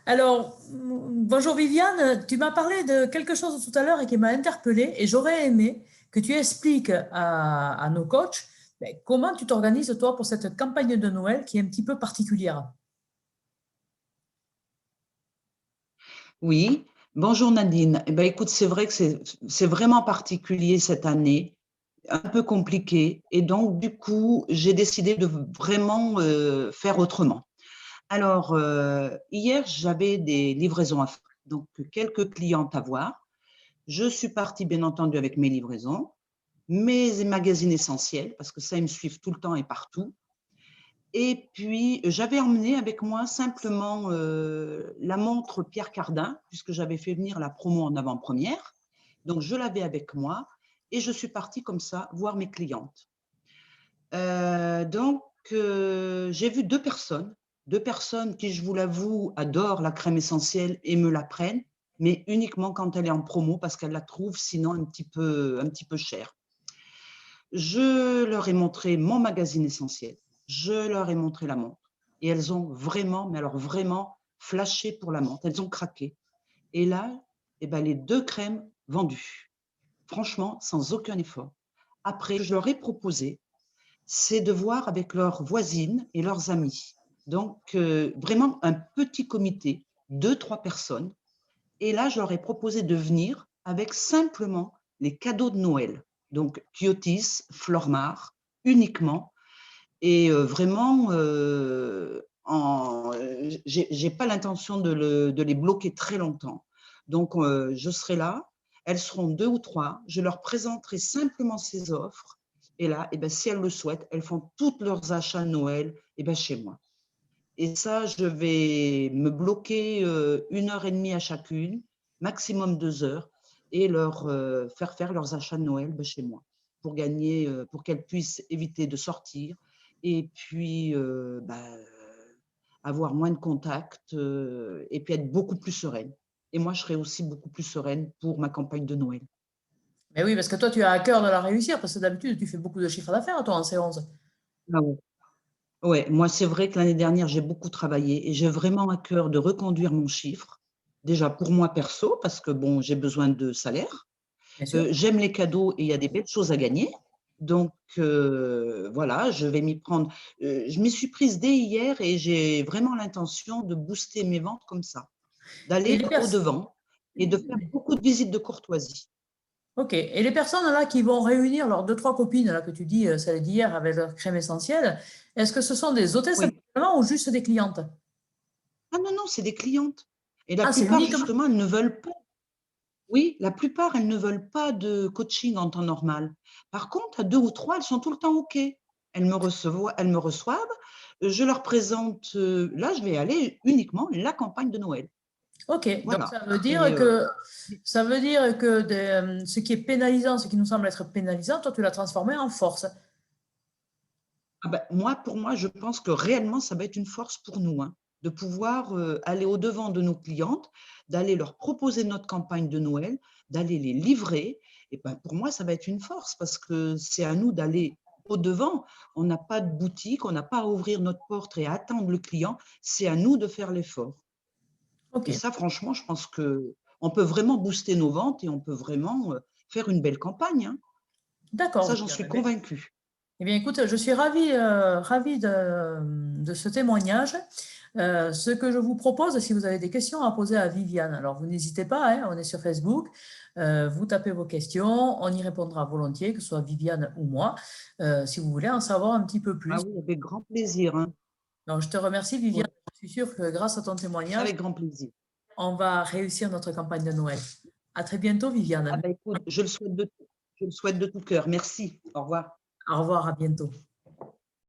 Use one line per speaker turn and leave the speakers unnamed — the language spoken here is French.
Alors, bonjour Viviane, tu m'as parlé de quelque chose tout à l'heure et qui m'a interpellée et j'aurais aimé que tu expliques à nos coachs comment tu t'organises toi pour cette campagne de Noël qui est un petit peu particulière.
Oui, bonjour Nadine. Eh ben, écoute, c'est vrai que c'est vraiment particulier cette année, un peu compliqué. Et donc, du coup, j'ai décidé de vraiment faire autrement. Alors, hier, j'avais des livraisons à faire, donc quelques clientes à voir. Je suis partie, bien entendu, avec mes livraisons, mes magazines essentiels, parce que ça, ils me suivent tout le temps et partout. Et puis, j'avais emmené avec moi simplement la montre Pierre Cardin, puisque j'avais fait venir la promo en avant-première. Donc, je l'avais avec moi et je suis partie comme ça voir mes clientes. J'ai vu deux personnes qui, je vous l'avoue, adorent la crème essentielle et me la prennent, mais uniquement quand elle est en promo parce qu'elles la trouvent sinon un petit peu chère. Je leur ai montré mon magazine essentiel, je leur ai montré la montre et elles ont vraiment, mais alors vraiment flashé pour la montre. Elles ont craqué. Et là, eh ben, les deux crèmes vendues, franchement, sans aucun effort. Après, je leur ai proposé, c'est de voir avec leurs voisines et leurs amis. Donc, vraiment un petit comité, deux, trois personnes. Et là, je leur ai proposé de venir avec simplement les cadeaux de Noël. Donc, Kyotis, Flormar, uniquement. Et vraiment, j'ai pas l'intention de les bloquer très longtemps. Donc, je serai là. Elles seront deux ou trois. Je leur présenterai simplement ces offres. Et là, eh ben, si elles le souhaitent, elles font tous leurs achats de Noël eh ben, chez moi. Et ça, je vais me bloquer 1 heure et demie à chacune, maximum 2 heures, et leur faire faire leurs achats de Noël ben, chez moi pour gagner, pour qu'elles puissent éviter de sortir et puis avoir moins de contacts et puis être beaucoup plus sereine. Et moi, je serai aussi beaucoup plus sereine pour ma campagne de Noël.
Mais oui, parce que toi tu as à cœur de la réussir parce que d'habitude tu fais beaucoup de chiffres d'affaires toi en séance.
Ah ouais. Ouais, moi, c'est vrai que l'année dernière, j'ai beaucoup travaillé et j'ai vraiment à cœur de reconduire mon chiffre. Déjà pour moi perso, parce que bon, j'ai besoin de salaire.
Bien sûr.
J'aime les cadeaux et il y a des belles choses à gagner. Donc voilà, je vais m'y prendre. Je m'y suis prise dès hier et j'ai vraiment l'intention de booster mes ventes comme ça,
Et
d'aller
les
au
personnes.
devant et de faire beaucoup de visites de courtoisie.
Ok. Et les personnes là qui vont réunir leurs deux, trois copines là que tu dis, celle d'hier avec leur crème essentielle, est-ce que ce sont des hôtesses
Oui.
habituellement ou juste des clientes?
Ah non, non, c'est des clientes. Et la
Ah, c'est
plupart,
uniquement.
justement, elles ne veulent pas. Oui, la plupart, elles ne veulent pas de coaching en temps normal. Par contre, à deux ou trois, elles sont tout le temps OK. Elles me reçoivent. Je leur présente, là, je vais aller uniquement la campagne de Noël.
Ok, donc
Voilà. Et
ça veut dire que ce qui est pénalisant, ce qui nous semble être pénalisant, toi tu l'as transformé en force.
ah ben, moi, pour moi, je pense que réellement, ça va être une force pour nous, hein, de pouvoir aller au-devant de nos clientes, d'aller leur proposer notre campagne de Noël, d'aller les livrer. Et ben, pour moi, ça va être une force parce que c'est à nous d'aller au-devant. On n'a pas de boutique, on n'a pas à ouvrir notre porte et à attendre le client. C'est à nous de faire l'effort.
Ok,
Et ça, franchement, je pense que on peut vraiment booster nos ventes et on peut vraiment faire une belle campagne, hein.
d'accord,
Ça, j'en
Viviane.
suis convaincue.
Eh bien, écoute, je suis ravie de ce témoignage. Ce que je vous propose, si vous avez des questions à poser à Viviane, alors vous n'hésitez pas, hein, on est sur Facebook, vous tapez vos questions, on y répondra volontiers, que ce soit Viviane ou moi, si vous voulez en savoir un petit peu
Ah
plus.
oui, avec grand plaisir, hein.
Donc, je te remercie,
Ouais,
Viviane. Je suis sûre que grâce à ton témoignage,
avec grand plaisir.
on va réussir notre campagne de Noël. À très bientôt,
Ah
Viviane.
bah, écoute, je le souhaite de tout cœur. Merci. Au revoir.
Au revoir, à bientôt.